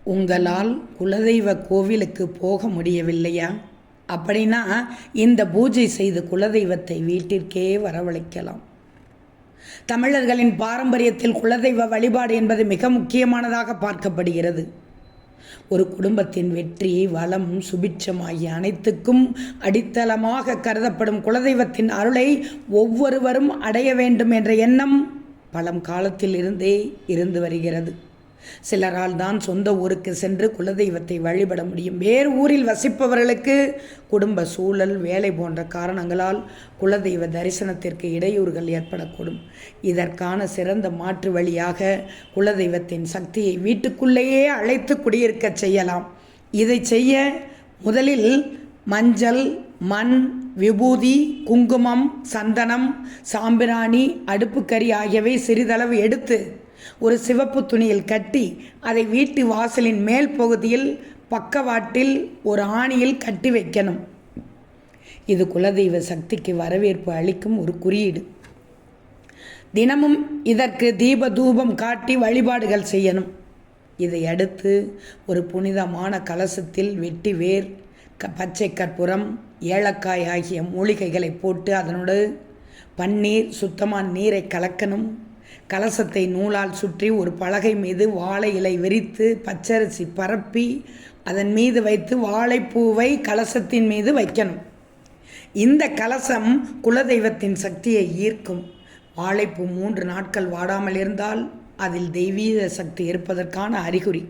உங்களால் குலதெய்வ கோவிலுக்கு போக முடியவில்லையா? அப்படின்னா இந்த பூஜை செய்து குலதெய்வத்தை வீட்டிற்கே வரவழைக்கலாம். தமிழர்களின் பாரம்பரியத்தில் குலதெய்வ வழிபாடு என்பது மிக முக்கியமானதாக பார்க்கப்படுகிறது. ஒரு குடும்பத்தின் வெற்றி, வளம், சுபிட்சம் ஆகிய அனைத்துக்கும் அடித்தளமாக கருதப்படும் குலதெய்வத்தின் அருளை ஒவ்வொருவரும் அடைய வேண்டும் என்ற எண்ணம் பழம் காலத்தில் இருந்தே இருந்து வருகிறது. சிலரால் தான் சொந்த ஊருக்கு சென்று குலதெய்வத்தை வழிபட முடியும். வேறு ஊரில் வசிப்பவர்களுக்கு குடும்ப சூழல், வேலை போன்ற காரணங்களால் குலதெய்வ தரிசனத்திற்கு இடையூறுகள் ஏற்படக்கூடும். இதற்கான சிறந்த மாற்று வழியாக குலதெய்வத்தின் சக்தியை வீட்டுக்குள்ளேயே அழைத்து குடியிருக்க செய்யலாம். இதை செய்ய முதலில் மஞ்சள், மண், விபூதி, குங்குமம், சந்தனம், சாம்பிராணி, அடுப்புக்கறி ஆகியவை சிறிதளவு எடுத்து ஒரு சிவப்பு துணியில் கட்டி அதை வீட்டு வாசலின் மேல் பகுதியில் பக்கவாட்டில் ஒரு ஆணியில் கட்டி வைக்கணும். இது குலதெய்வ சக்திக்கு வரவேற்பு அளிக்கும் ஒரு குறியீடு. தினமும் இதற்கு தீப தூபம் காட்டி வழிபாடுகள் செய்யணும். இதை அடுத்து ஒரு புனிதமான கலசத்தில் வெட்டி வேர், பச்சை கற்பூரம், ஏலக்காய் ஆகிய மூலிகைகளை போட்டு அதனோடு பன்னீர், சுத்தமான நீரை கலக்கணும். கலசத்தை நூலால் சுற்றி ஒரு பலகை மீது வாழை இலை விரித்து பச்சரிசி பரப்பி அதன் மீது வைத்து வாழைப்பூவை கலசத்தின் மீது வைக்கணும். இந்த கலசம் குலதெய்வத்தின் சக்தியை ஈர்க்கும். வாழைப்பூ 3 நாட்கள் வாடாமல் இருந்தால் அதில் தெய்வீக சக்தி இருப்பதற்கான அறிகுறி.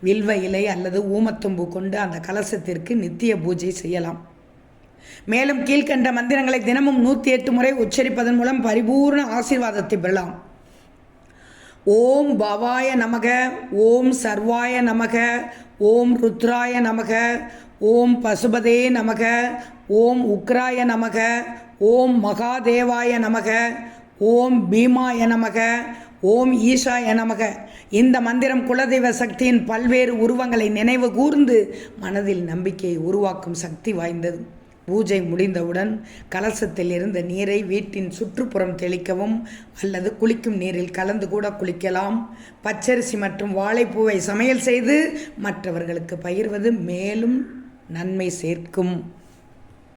வில்வ இலை அல்லது ஊமத்தும்பு கொண்டு அந்த கலசத்திற்கு நித்திய பூஜை செய்யலாம். மேலும் கீழ்கண்ட மந்திரங்களை தினமும் 108 முறை உச்சரிப்பதன் மூலம் பரிபூர்ண ஆசீர்வாதத்தை பெறலாம். ஓம் பவாய நமக, ஓம் சர்வாய நமக, ஓம் ருத்ராய நமக, ஓம் பசுபதே நமக, ஓம் உக்ராய நமக, ஓம் மகாதேவாய நமக, ஓம் பீமாய நமக, ஓம் ஈஷாய நமக. இந்த மந்திரம் குலதெய்வ சக்தியின் பல்வேறு உருவங்களை நினைவு கூர்ந்து மனதில் நம்பிக்கையை உருவாக்கும் சக்தி வாய்ந்தது. பூஜை முடிந்தவுடன் கலசத்தில் இருந்த நீரை வீட்டின் சுற்றுப்புறம் தெளிக்கவும் அல்லது குளிக்கும் நீரில் கலந்து கூட குளிக்கலாம். பச்சரிசி மற்றும் வாழைப்பூவை சமையல் செய்து மற்றவர்களுக்கு பகிர்வது மேலும் நன்மை சேர்க்கும்.